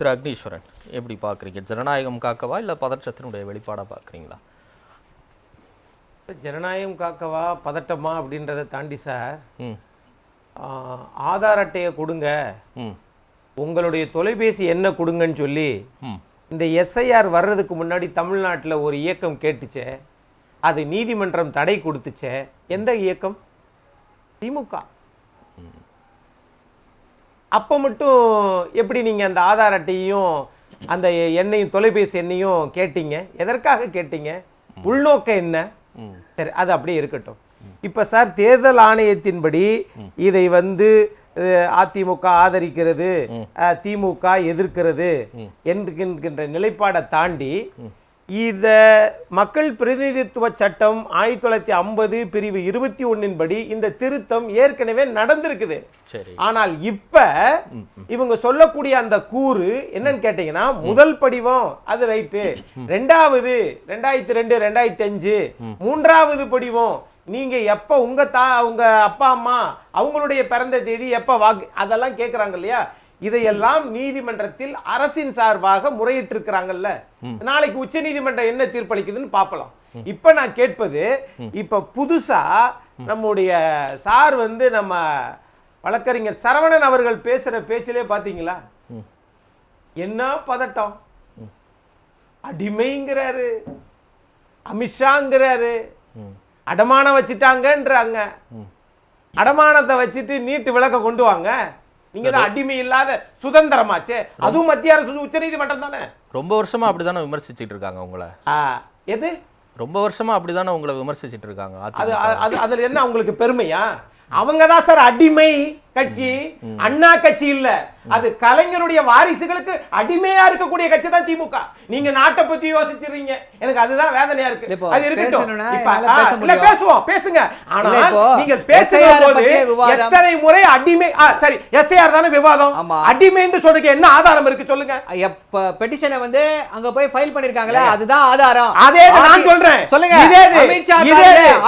திரு அக்னீஸ்வரன் எப்படி பார்க்குறீங்க? ஜனநாயகம் காக்கவா இல்லை பதற்றத்தினுடைய வெளிப்பாடாக பார்க்குறீங்களா? ஜனநாயகம் காக்கவா பதட்டமா அப்படின்றத தாண்டி சார், ஆதார் அட்டையை கொடுங்க, உங்களுடைய தொலைபேசி என்ன கொடுங்கன்னு சொல்லி இந்த எஸ்ஐஆர் வர்றதுக்கு முன்னாடி தமிழ்நாட்டில் ஒரு இயக்கம் கேட்டுச்சே, அது நீதிமன்றம் தடை கொடுத்துச்சே. எந்த இயக்கம்? திமுக. அப்போ மட்டும் எப்படி நீங்கள் அந்த ஆதார் அட்டையையும் அந்த எண்ணையும் தொலைபேசி எண்ணையும் கேட்டீங்க? எதற்காக கேட்டீங்க? உள்நோக்கம் என்ன? சரி, அது அப்படியே இருக்கட்டும். இப்போ சார், தேர்தல் ஆணையத்தின்படி இதை அதிமுக ஆதரிக்கிறது, திமுக எதிர்க்கிறது என்கின்ற நிலைப்பாடை தாண்டி இத மக்கள் பிரதிநிதித்துவ சட்டம் 1950 பிரிவு 21 படி இந்த திருத்தம் ஏற்கனவே நடந்திருக்குது. ஆனால் இப்ப இவங்க சொல்லக்கூடிய அந்த கூறு என்னன்னு கேட்டீங்கன்னா, முதல் படிவம் அது ரைட்டு, ரெண்டாவது 2002 2005, மூன்றாவது படிவம் நீங்க எப்ப உங்க அப்பா அம்மா அவங்களுடைய பிறந்த தேதி எப்ப அதெல்லாம் கேட்கறாங்க இல்லையா? இதையெல்லாம் நீதிமன்றத்தில் அரசின் சார்பாக முறையிட்டு இருக்கிறாங்கல்ல. நாளைக்கு உச்ச நீதிமன்றம் என்ன தீர்ப்பளிக்குதுன்னு பார்க்கலாம். இப்ப நான் கேட்பது, இப்ப புதுசா நம்முடைய சார் நம்ம வழக்கறிஞர் சரவணன் அவர்கள் பேசுற பேச்சிலே பாத்தீங்களா என்ன பதட்டம்? அடிமைங்கிறாரு, அமித்ஷாங்கிறாரு, அடமானம் வச்சுட்டாங்கன்றாங்க. அடமானத்தை வச்சுட்டு நீட்டு விளக்க கொண்டு வாங்க. நீங்க தான் அடிமை இல்லாத சுதந்திரமாச்சே. அதுவும் மத்திய அரசு உச்ச நீதிமன்றம் தானே. ரொம்ப வருஷமா அப்படிதானே விமர்சிச்சுட்டு இருக்காங்க உங்களை. எது ரொம்ப வருஷமா அப்படிதானே உங்களை விமர்சிச்சுட்டு இருக்காங்க. அதுல என்ன உங்களுக்கு பெருமையா? அவங்க தான் சார் அடிமை கட்சி, அண்ணா கட்சி இல்ல. அது கலைஞருடைய வாரிசுகளுக்கு அடிமையா இருக்கக்கூடிய கட்சி தான் திமுக. நீங்க நாட்டை பத்தி யோசிச்சிருக்கீங்க, எனக்கு அதுதான் வேதனையா இருக்கு. அது இருக்கட்டும், பேசுவோம், பேசுங்க. ஆனா நீங்க பேசும்போது எத்தனை முறை அடிமை, சரி எஸ்ஐஆர் தானே விவாதம், அடிமை என்று சொல்றதுக்கு என்ன ஆதாரம் இருக்கு சொல்லுங்க? பெட்டிஷனை அங்க போய் ஃபைல் பண்ணிருக்காங்களே, அதுதான் ஆதாரம். அதே நான் சொல்றேன், சொல்லுங்க.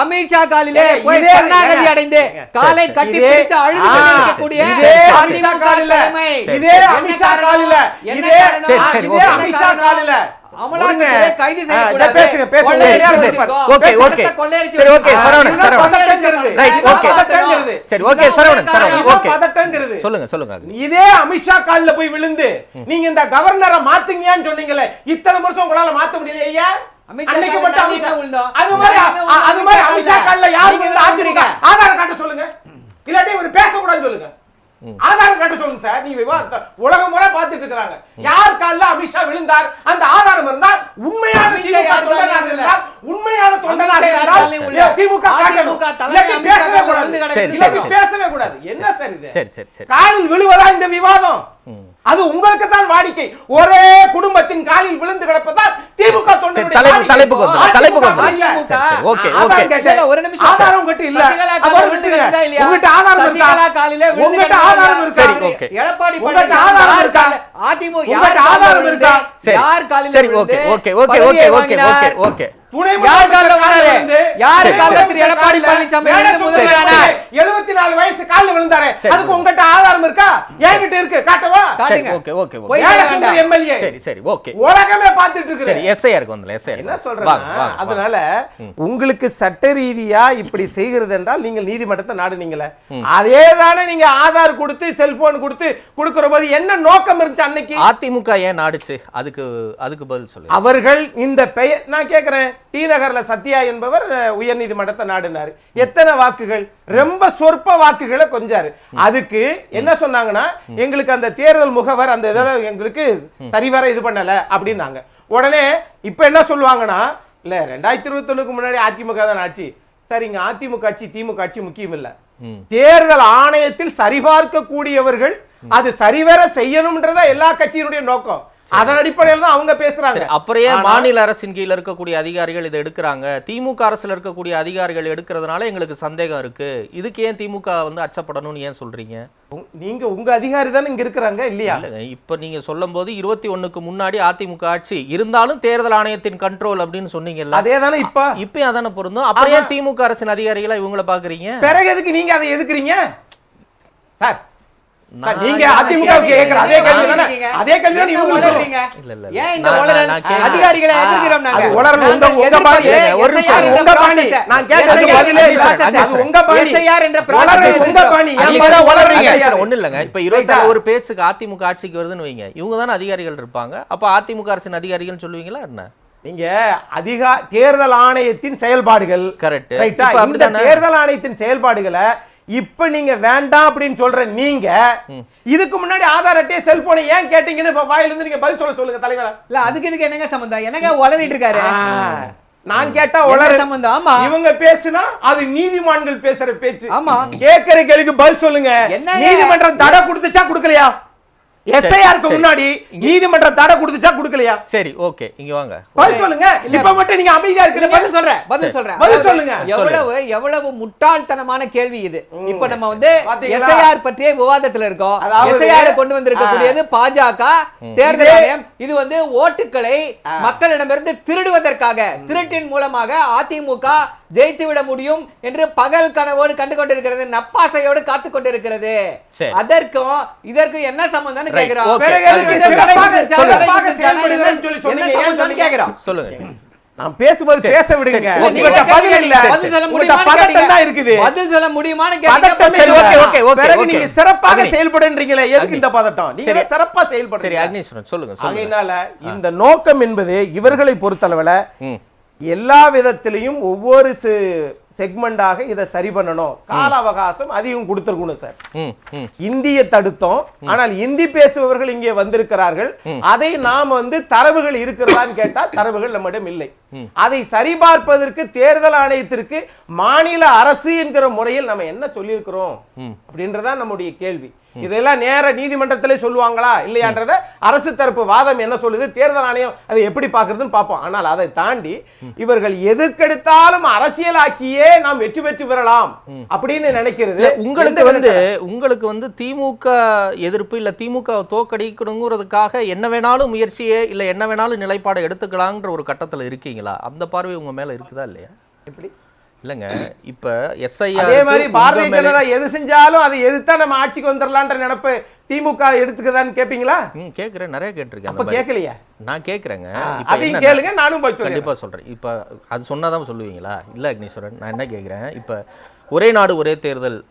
அமித்ஷா காலிலே போய் சரணாகதி அடைந்து காலை கட்டி பிடித்து அழுது கொண்டிருக்கக்கூடிய அமித்ஷா காலில, இதே அமித்ஷா காலில, இதே அமித்ஷா காலில அமலாக்கத்துறை கைது செய்யக்கூடாது. பேசுங்க, பேசுங்க. ஓகே ஓகே சரி, ஓகே சரவணன், ரைட், ஓகே சரி, ஓகே சரவணன், ஓகே பதட்டங்கிறது சொல்லுங்க சொல்லுங்க. இதே அமித்ஷா காலில போய் விழுந்து நீங்க இந்த கவர்னரை மாத்துங்கன்னு சொன்னீங்களே, இத்தனை வருஷம் உங்களால மாத்த முடியல. ஐயா, அன்னைக்கு மட்டும் அது மாதிரி அமித்ஷா காலில யாரு ஆதரிக்க ஆதாரம் காட்ட சொல்லுங்க, இல்லாட்டி ஒரு பேசக்கூடாதுன்னு சொல்லுங்க. ஆதாரம் காட்ட சொல்லுங்க சார். நீங்க விவாதத்தை உலகம் முறை பார்த்துட்டு இருக்காங்க. யார் காலில் அமித்ஷா விழுந்தார் அந்த ஆதாரம் இருந்தால், உண்மையான திமுக தொண்டனாக இருந்தால், உண்மையான தொண்டனாக இருந்தால் திமுக பேசவே கூடாது. என்ன சார் இது? காலில் விழுவதா இந்த விவாதம்? அது உங்களுக்கு தான் வாடிக்கை. ஒரே குடும்பத்தின் காலில் விழுந்து கிடப்பதால் திமுக தொண்டனுடைய தலைப்புக்கு ஓகே ஓகே ஒரு நிமிஷம். ஆதாரம் கட்டி இல்ல, உங்ககிட்ட ஆதாரம் இருக்கா? காலிலே விழுந்து ஆதாரம் இருக்கா? எடப்பாடி உங்ககிட்ட ஆதாரம் இருக்கா? அதிமுக யார் ஆதாரம் இருக்கா? யார் காலிலே சரி, okay okay okay okay okay okay யார் காலில விழுந்தாரு? யார் காலில திரு எடப்பாடி பழனிசாமி முதல்வரானார்? 74 வயசு காலில விழுந்தாரு. அதுக்கு உங்ககிட்ட ஆதாரம் இருக்கா? என்கிட்ட இருக்கு, காட்டவா? காட்டுங்க. Okay okay okay MLA. சரி சரி, ஓகே. உலகமே பார்த்துட்டு இருக்கு. சரி, எஸ்ஐஆருக்கு வந்தல. எஸ்ஐஆர் என்ன சொல்றேன்னா, அதனால உங்களுக்கு சட்ட ரீதியா இப்படி செய்கிறது என்றால் நீங்கள் நீதிமன்றத்தை நாடுனீங்களே, அதே தானே நீங்க ஆதார் கொடுத்து செல்போன் கொடுத்து கொடுக்கிற போது என்ன நோக்கம் இருந்துச்சு அன்னைக்கு? அதிமுக ஏன் நாடுச்சு? அதுக்கு பதில் சொல்லுங்க. அவர்கள் இந்த பெயர், நான் கேட்கிறேன், டி நகர்ல சத்யா என்பவர் உயர் நீதிமன்றத்தை நாடினார். எத்தனை வாக்குகள்? ரொம்ப சொற்ப வாக்குகளை கொஞ்சாரு. அதுக்கு என்ன சொன்னாங்கன்னா, எங்களுக்கு அந்த தேர்தல் முகவர் அந்த இதெல்லாம் எங்களுக்கு சரிவர இது பண்ணல அப்படின்னாங்க. உடனே இப்ப என்ன சொல்லுவாங்கன்னா, இல்ல 2021 முன்னாடி அதிமுக தான் ஆட்சி. சரிங்க, அதிமுக ஆட்சி திமுக ஆட்சி முக்கியம் இல்ல, தேர்தல் ஆணையத்தில் சரிபார்க்க கூடியவர்கள் அது சரிவர செய்யணும்ன்றத எல்லா கட்சியினுடைய நோக்கம். அதன் அடிப்படையில் தான் அவங்க பேசுறாங்க. அப்புறம் மாநில அரசின் கீழ இருக்கக்கூடிய அதிகாரிகள் இதை எடுக்கிறாங்க, திமுக அரசுல இருக்கக்கூடிய அதிகாரிகள் எடுக்கிறதுனால எங்களுக்கு சந்தேகம் இருக்கு. இதுக்கு ஏன் திமுக அச்சப்படணும்னு ஏன் சொல்றீங்க? நீங்க உங்க அதிகாரி தானே இங்க இருக்கிறாங்க இல்லையா? இப்ப நீங்க சொல்லும் போது 21க்கு முன்னாடி அதிமுக ஆட்சி இருந்தாலும் தேர்தல் ஆணையத்தின் கண்ட்ரோல் அப்படின்னு சொன்னீங்கல்ல, அதே தானே இப்ப அதானே பொருந்தும். அப்புறம் ஏன் திமுக அரசின் அதிகாரிகளை இவங்களை பாக்குறீங்க? பிறகு எதுக்கு நீங்க அதை எதுக்குறீங்க சார்? நீங்க அதிமுக கேக்குற அதே கேள்வி தானே அதே கேள்வி தான் நீங்க உளறீங்க. இல்ல, இல்ல. ஏன் இந்த நான் உளறல்? கேக்குறேன். அதிகாரிகளை எதிர்க்கிறோம் நாங்க. அது உளறல் உங்க பாணி. ஒரு நிமிஷம், உங்க பாணி. நான் கேட்டது பதிலே இல்ல. அது உங்க பாணி. எஸ்ஐஆர் என்ற உளறல் உங்க பாணி. நீங்க தான் உளறீங்க. ஒண்ணு இல்லங்க. இப்ப 21 பேச்சுக்கு அதிமுக ஆட்சிக்கு வருதுன்னு வைங்க, இவங்க தானே அதிகாரிகள் இருப்பாங்க. அப்ப அதிமுக அரசின் அதிகாரிகள் சொல்லுவீங்களா என்ன? நீங்க தேர்தல் ஆணையத்தின் செயல்பாடுகள் கரெக்ட். ரைட்டா? இந்த தேர்தல் ஆணையத்தின் செயல்பாடுகளை இப்ப நீங்க வேண்டாம் அப்படின்னு சொல்ற நீங்க இதுக்கு முன்னாடி ஆதார் அட்டையை செல்போனை ஏன் கேட்டீங்கன்னு இப்ப வாயில இருந்து நீங்க பதில் சொல்லுங்க தலைவரா. இல்ல அதுக்கு இதுக்கு என்னங்க சம்பந்தம்? என்னங்க உளறிட்டு இருக்காரு? நான் கேட்டா என்ன சம்பந்தம்? ஆமா. இவங்க பேசினா அது நீதிமான்கள் பேசுற பேச்சு. ஆமா. கேக்குற கேள்விக்கு பதில் சொல்லுங்க. நீதிமன்றம் தடை கொடுத்துச்சா கொடுக்கலையா? எஸ்ஐஆருக்கு முன்னாடி நீதிமன்றம் தடை கொடுத்துச்சா கொடுக்கலையா? சரி, ஓகே, இங்க வாங்க. பதில் சொல்லுங்க. இப்ப மட்டும் நீங்க அமைதியா இருக்கீங்க. பதில் சொல்றேன். சொல்லுங்க. எவ்வளவு முட்டாள்தனமான கேள்வி இது. இப்ப நம்ம வந்து எஸ்ஐஆர் பற்றிய விவாதத்துல இருக்கோம். எஸ்ஐஆர் கொண்டு வந்திருக்கக்கூடியது பாஜக தேர்தல் ஆணையம். இது வந்து ஓட்டுகளை மக்களிடமிருந்து திருடுவதற்காக, திருட்டின் மூலமாக அதிமுக ஜெயித்து விட முடியும் என்று பகல் கனவோடு கண்டு கொண்டிருக்கிறது, நப்பாசையோடு காத்து கொண்டிருக்கிறது. அதற்கும் இதற்கும் என்ன சம்பந்தம் கேக்குறோம். நான் பேசும்போது பேச விடுங்க. பதில் சொல்ல முடியுமான்னு கேட்டீங்க. நீங்க சிறப்பாக செயல்படுறீங்களே, எதுக்கு இந்த பதட்டம்? நீங்க சிறப்பா செயல்படுங்க. சரி அக்னீஸ்வரன் சொல்லுங்க. அதனால இந்த நோக்கம் என்பது இவர்களை பொறுத்தளவுல எல்லா விதத்திலையும் ஒவ்வொரு செக்மெண்டாக இதை சரி பண்ணணும். கால அவகாசம் அதிகம் கொடுத்திருக்கணும் சார். இந்திய தடுத்தோம், ஆனால் இந்தி பேசுபவர்கள் இங்கே வந்திருக்கிறார்கள். அதை நாம் வந்து தரவுகள் இருக்கிறதான்னு கேட்டா தரவுகள் நம்மிடம் இல்லை. அதை சரிபார்ப்பதற்கு தேர்தல் ஆணையத்திற்கு மாநில அரசு என்கிற முறையில் நம்ம என்ன சொல்லியிருக்கிறோம் அப்படின்றதான் நம்முடைய கேள்வி. இதெல்லாம் நேர நீதிமன்றத்திலே சொல்லுவாங்களா இல்லையான்றத அரசு தரப்பு வாதம் என்ன சொல்லுது, தேர்தல் ஆணையம் அதை எப்படி பார்க்கறதுன்னு பார்ப்போம். ஆனால் அதை தாண்டி இவர்கள் எதற்கெடுத்தாலும் அரசியலாக்கியே நாம் வெற்றி பெற்று வரலாம் அப்படின்னு நினைக்கிறது. உங்களுக்கு வந்து திமுக எதிர்ப்பு இல்ல திமுக தோக்கடிக்கணுங்கிறதுக்காக என்ன வேணாலும் முயற்சியே இல்ல என்ன வேணாலும் நிலைப்பாடை எடுத்துக்கலாம்ன்ற ஒரு கட்டத்துல இருக்கீங்களா? அந்த பார்வை உங்க மேல இருக்குதா இல்லையா? எப்படி இல்லங்க, இப்ப எஸ்ஐஆர் அதே மாதிரி பாரதிய ஜனதா எது செஞ்சாலும் அதை எதிர்த்தா நம்ம ஆட்சிக்கு வந்துடலான்ற நினைப்பு திமுக எடுத்துக்கதான்னு கேப்பீங்களா? கேக்குறேன், நிறைய கேட்டிருக்கேன். அப்ப கேட்கலையா? நான் கேக்குறேங்க. அதையும் கேளுங்க, நானும் கண்டிப்பா சொல்றேன். இப்ப அது சொன்னாதான் சொல்லுவீங்களா? இல்ல அக்னீஸ்வரன், நான் என்ன கேக்குறேன், இப்ப ஒரே நாடு ஒரே தேர்தல்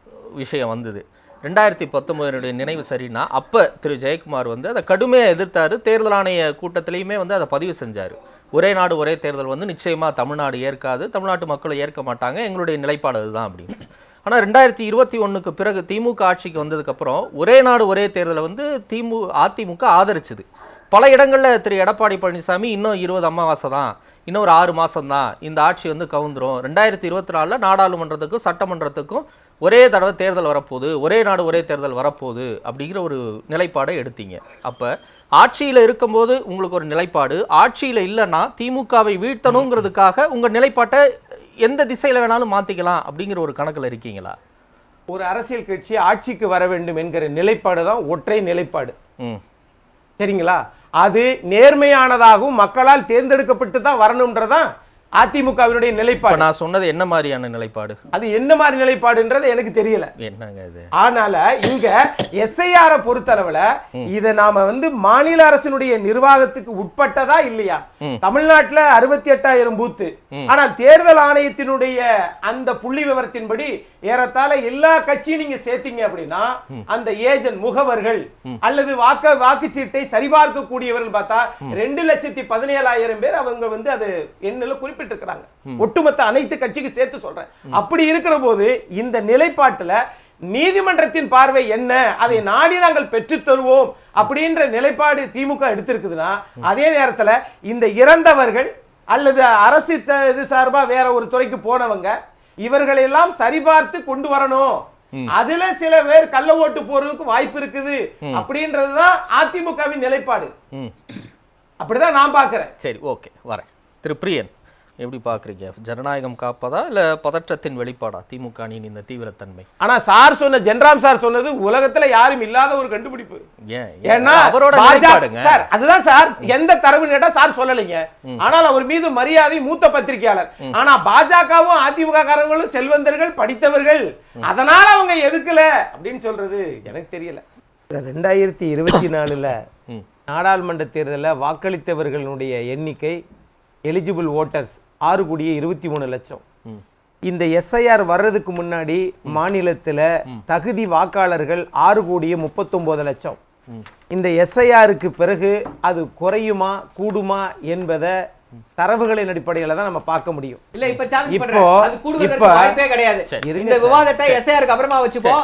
விஷயம் வந்தது 2019 நினைவு சரின்னா அப்ப திரு ஜெயக்குமார் வந்து அதை கடுமையாக எதிர்த்தாரு. தேர்தல் ஆணைய கூட்டத்திலையுமே வந்து அதை பதிவு செஞ்சாரு. ஒரே நாடு ஒரே தேர்தல் வந்து நிச்சயமா தமிழ்நாடு ஏற்காது, தமிழ்நாட்டு மக்களும் ஏற்க மாட்டாங்க, எங்களுடைய நிலைப்பாடு அதுதான் அப்படின்னு. ஆனால் 2021க்கு பிறகு திமுக ஆட்சிக்கு வந்ததுக்கப்புறம் ஒரே நாடு ஒரே தேர்தலை வந்து அதிமுக ஆதரிச்சுது. பல இடங்களில் திரு எடப்பாடி பழனிசாமி இன்னும் 20 அமாவாசை தான், இன்னும் ஒரு 6 மாதம் தான், இந்த ஆட்சி வந்து கவுந்துரும், 2024 நாடாளுமன்றத்துக்கும் சட்டமன்றத்துக்கும் ஒரே தடவை தேர்தல் வரப்போகுது, ஒரே நாடு ஒரே தேர்தல் வரப்போகுது அப்படிங்கிற ஒரு நிலைப்பாடை எடுத்தீங்க. அப்போ ஆட்சியில் இருக்கும்போது உங்களுக்கு ஒரு நிலைப்பாடு, ஆட்சியில் இல்லைன்னா திமுகவை வீழ்த்தணுங்கிறதுக்காக உங்கள் நிலைப்பாட்டை எந்த திசையில் வேணாலும் மாற்றிக்கலாம் அப்படிங்கிற ஒரு கணக்கில் இருக்கீங்களா? ஒரு அரசியல் கட்சி ஆட்சிக்கு வர வேண்டும் என்கிற நிலைப்பாடு தான் ஒற்றை நிலைப்பாடு. சரிங்களா? அது நேர்மையானதாகவும் மக்களால் தேர்ந்தெடுக்கப்பட்டு தான் வரணும்ன்றதான் அதிமுகவினுடைய நிலைப்பாடு. நான் சொன்னது என்ன மாதிரியான நிலைப்பாடு? அது என்ன மாதிரி நிலைப்பாடுன்றது எனக்கு தெரியல. என்னங்க இது? ஆனால இங்க எஸ்ஐஆரை பொறுத்தளவுல இதை நாம வந்து மாநில அரசினுடைய நிர்வாகத்துக்கு உட்பட்டதா இல்லையா? தமிழ்நாட்டுல 68,000 பூத்து, ஆனால் தேர்தல் ஆணையத்தினுடைய அந்த புள்ளி விவரத்தின்படி ஏறத்தாழ எல்லா கட்சியும் நீங்க சேர்த்தீங்க அப்படின்னா அந்த ஏஜென்ட் முகவர்கள் அல்லது வாக்குச்சீட்டை சரிபார்க்க கூடியவர்கள் பார்த்தா 2,17,000 பேர் அவங்க வந்து அது எண்ணில குறிப்பிட்டிருக்கிறாங்க. ஒட்டுமொத்த அனைத்து கட்சிக்கு சேர்த்து சொல்றேன். அப்படி இருக்கிற போது இந்த நிலைப்பாட்டுல நீதிமன்றத்தின் பார்வை என்ன, அதை நாடி நாங்கள் பெற்று தருவோம் அப்படின்ற நிலைப்பாடு திமுக எடுத்திருக்குதுன்னா, அதே நேரத்துல இந்த இறந்தவர்கள் அல்லது அரசு இது சார்பா வேற ஒரு துறைக்கு போனவங்க இவர்களெல்லாம் சரிபார்த்து கொண்டு வரணும், அதுல சில பேர் கள்ள ஓட்டு போறதுக்கு வாய்ப்பு இருக்குது அப்படின்றதுதான் அதிமுகவின் நிலைப்பாடு. அப்படிதான் நான் பாக்குறேன். சரி, ஓகே, வரேன். திரு பிரியன், எப்படி பாக்குறீங்க? ஜனநாயகம் காப்பதா இல்ல பதற்றத்தின் வெளிப்பாடா திமுக அணியின் இந்த தீவிரத்தன்மை? ஆனா சார் சொன்ன ஜென்ராம் சார் சொன்னது உலகத்துல யாரும் இல்லாத ஒரு கண்டுபிடிப்பு. ஏன்னா அவரோட நிலைப்பாடுங்க சார். அதுதான் சார், எந்த தரவு கேட்டா சார் சொல்லலைங்க. ஆனால் அவர் மீது மரியாதை, மூத்த பத்திரிகையாளர். ஆனா பாஜகவும் அதிமுக காரங்களும் செல்வந்தர்கள், படித்தவர்கள், அதனால அவங்க எதுக்கல அப்படின்னு சொல்றது எனக்கு தெரியல. 2024 நாடாளுமன்ற தேர்தலில் வாக்களித்தவர்களுடைய எண்ணிக்கை எலிஜிபிள் ஓட்டர்ஸ் 6,23,00,000. இந்த எஸ்ஐஆர் வர்றதுக்கு முன்னாடி மாநிலத்தில் தகுதி வாக்காளர்கள் 6,39,00,000. இந்த எஸ்ஐஆருக்கு பிறகு அது குறையுமா கூடுமா என்பதை தரவுகளின் அடிப்படையில் தான் நம்ம பார்க்க முடியும். இல்ல இப்ப சேலஞ்ச் பண்றேன், அது கூடுவதற்கு வாய்ப்பே கிடையாது. இந்த விவாதத்தை எஸ்ஐஆருக்கு அப்புறமா வச்சுப்போம்.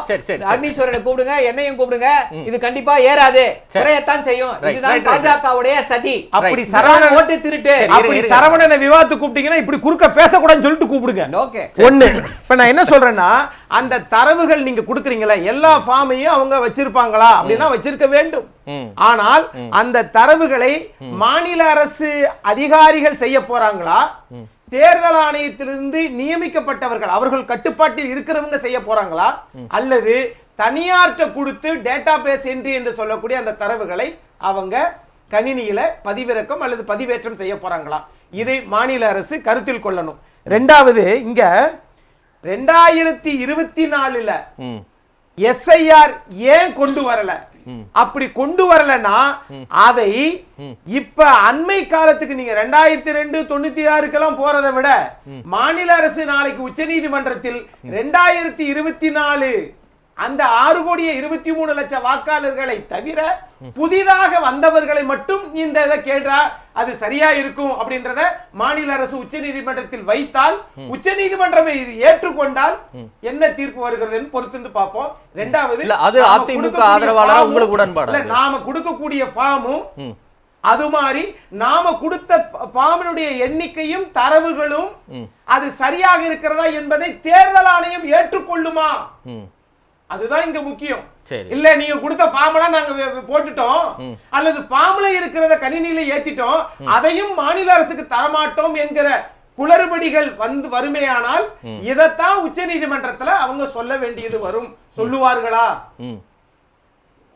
அக்னீஸ்வரனை கூப்பிடுங்க, என்னையும் கூப்பிடுங்க, இது கண்டிப்பா ஏறாது, குறையத்தான் செய்யும். இதுதான் பாஜகவுடைய சதி. அப்படி சரவணன் ஓட்டு திருட்டு, அப்படி சரவணனை விவாதத்துக்கு கூப்பிட்டீங்கன்னா இப்படி குறுக்க பேசக்கூடாதுன்னு சொல்லிட்டு கூப்பிடுங்க. ஓகே ஒண்ணு. இப்ப நான் என்ன சொல்றேன்னா, அந்த தரவுகள் நீங்க கொடுக்குறீங்களா, எல்லா ஃபார்மையும் அவங்க வச்சிருப்பாங்களா அப்படின்னா வச்சிருக்க வேண்டும். ஆனால் அந்த தரவுகளை மாநில அரசு அதிகாரிகள் செய்ய போறாங்களா, தேர்தல் ஆணையத்திலிருந்து நியமிக்கப்பட்டவர்கள் அவர்கள் கட்டுப்பாட்டில் இருக்கிறவங்க செய்ய போறாங்களா, அல்லது தனியார்ட்ட கொடுத்து டேட்டா பேஸ் என்ட்ரி என்று சொல்லக்கூடிய அந்த தரவுகளை அவங்க கணினியில பதிவிறக்கம் அல்லது பதிவேற்றம் செய்ய போறாங்களா, இதை மாநில அரசு கருத்தில் கொள்ளணும். ரெண்டாவது, இங்க 2024 எஸ்ஐஆர் ஏன் கொண்டு வரல, அப்படி கொண்டு வரலன்னா அதை இப்ப அண்மை காலத்துக்கு நீங்க 2002-96 போறதை விட மாநில அரசு நாளைக்கு உச்ச நீதிமன்றத்தில் 2024 அந்த 6,23,00,000 வாக்காளர்களை தவிர புதிதாக வந்தவர்களை மட்டும் இந்த இதை கேட்டா அது சரியா இருக்கும் அப்படின்றத மாநில அரசு உச்ச நீதிமன்றத்தில் வைத்தால், உச்ச நீதிமன்றம் இது ஏற்றுக்கொண்டால் என்ன தீர்ப்பு வருகிறது பொறுத்து பார்ப்போம். ரெண்டாவது, அது அதிமுக ஆதரவாளரா உங்களுக்கு உடன்பாடு, நாம கொடுக்கக்கூடிய ஃபார்மும் அது மாதிரி நாம கொடுத்த ஃபார்மினுடைய எண்ணிக்கையும் தரவுகளும் அது சரியாக இருக்கிறதா என்பதை தேர்தல் ஆணையம் ஏற்றுக்கொள்ளுமா, அதுதான் இங்க முக்கியம். இல்ல நீங்க கொடுத்த ஃபார்ம்லாம் நாங்க போட்டுட்டோம் அல்லது ஃபார்ம்ல இருக்கிறத கணினியில ஏத்திட்டோம், அதையும் மாநில அரசுக்கு தரமாட்டோம் என்கிற குளறுபடிகள் வருமேயானால் இதைத்தான் உச்ச நீதிமன்றத்துல அவங்க சொல்ல வேண்டியது வரும். சொல்லுவார்களா?